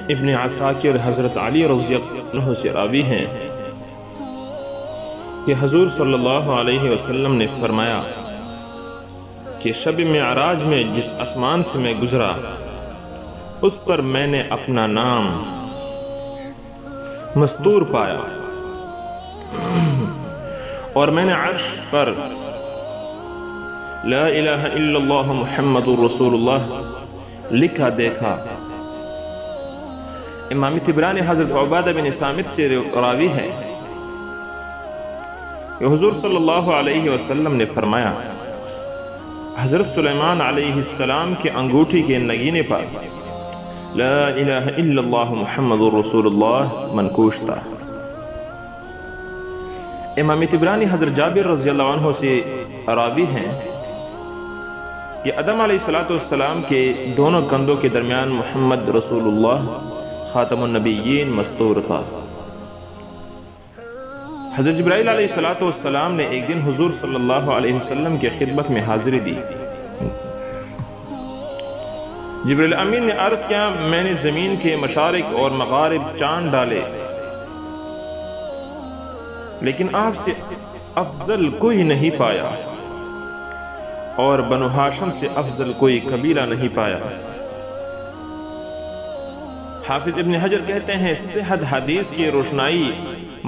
ابن عساکر حضرت علی رضی اللہ عنہ سے راوی ہیں کہ حضور صلی اللہ علیہ وسلم نے فرمایا کہ شب معراج میں جس آسمان سے میں گزرا اس پر میں نے اپنا نام مستور پایا اور میں نے عرش پر لا الہ الا اللہ محمد رسول اللہ لکھا دیکھا۔ امام طبرانی حضرت عبادہ بن صامت سے راوی ہے کہ حضور صلی اللہ علیہ وسلم نے فرمایا حضرت سلیمان علیہ السلام کے انگوٹھی کے نگینے پر لا الہ الا اللہ محمد رسول اللہ منقوش تھا۔ امام طبرانی حضرت جابر رضی اللہ عنہ سے راوی ہیں کہ آدم علیہ السلام کے دونوں کندھوں کے درمیان محمد رسول اللہ خاتم النبیین مستور تھا۔ حضرت جبرائیل علیہ السلام نے ایک دن حضور صلی اللہ علیہ وسلم کی خدمت میں حاضری دی۔ جبرائیل امین نے عرض کیا میں نے زمین کے مشارق اور مغارب چاند ڈالے لیکن آپ سے افضل کوئی نہیں پایا اور بنو ہاشم سے افضل کوئی قبیلہ نہیں پایا۔ حافظ ابن حجر کہتے ہیں صحت حدیث کی روشنائی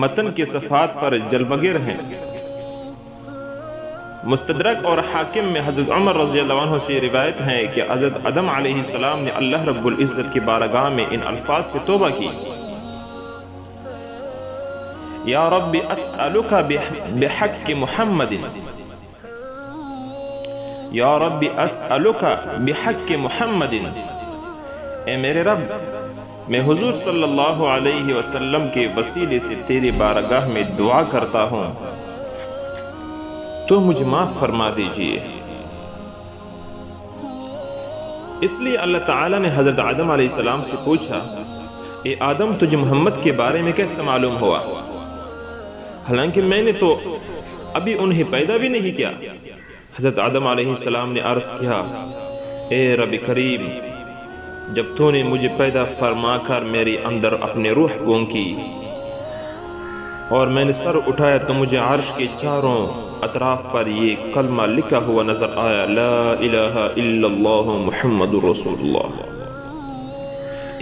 متن کے صفحات پر جلوگر ہیں۔ مستدرک اور حاکم میں حضرت عمر رضی اللہ عنہ سے روایت ہے کہ حضرت آدم علیہ السلام نے اللہ رب العزت کی بارگاہ میں ان الفاظ سے توبہ کی یا رب اسألک بحق محمد یا رب اسألک بحق محمد، اے میرے رب میں حضور صلی اللہ علیہ وسلم کے وسیلے سے تیری بارگاہ میں دعا کرتا ہوں تو مجھے معاف فرما دیجئے۔ اس لیے اللہ تعالیٰ نے حضرت آدم علیہ السلام سے پوچھا اے آدم تجھے محمد کے بارے میں کیسے معلوم ہوا حالانکہ میں نے تو ابھی انہیں پیدا بھی نہیں کیا۔ حضرت آدم علیہ السلام نے عرض کیا اے رب کریم جب تو نے مجھے پیدا فرما کر میرے اندر اپنے روح پھونکی اور میں نے سر اٹھایا تو مجھے عرش کے چاروں اطراف پر یہ کلمہ لکھا ہوا نظر آیا لا الہ الا اللہ محمد رسول اللہ۔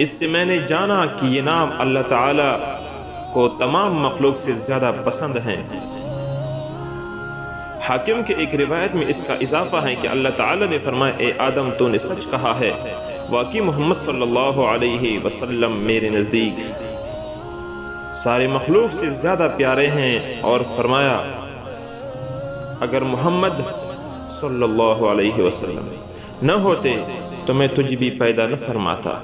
اس سے میں نے جانا کہ یہ نام اللہ تعالی کو تمام مخلوق سے زیادہ پسند ہیں۔ حاکم کے ایک روایت میں اس کا اضافہ ہے کہ اللہ تعالی نے فرمایا اے آدم تو نے سچ کہا ہے، واقعی محمد صلی اللہ علیہ وسلم میرے نزدیک سارے مخلوق سے زیادہ پیارے ہیں، اور فرمایا اگر محمد صلی اللہ علیہ وسلم نہ ہوتے تو میں تجھے بھی پیدا نہ فرماتا۔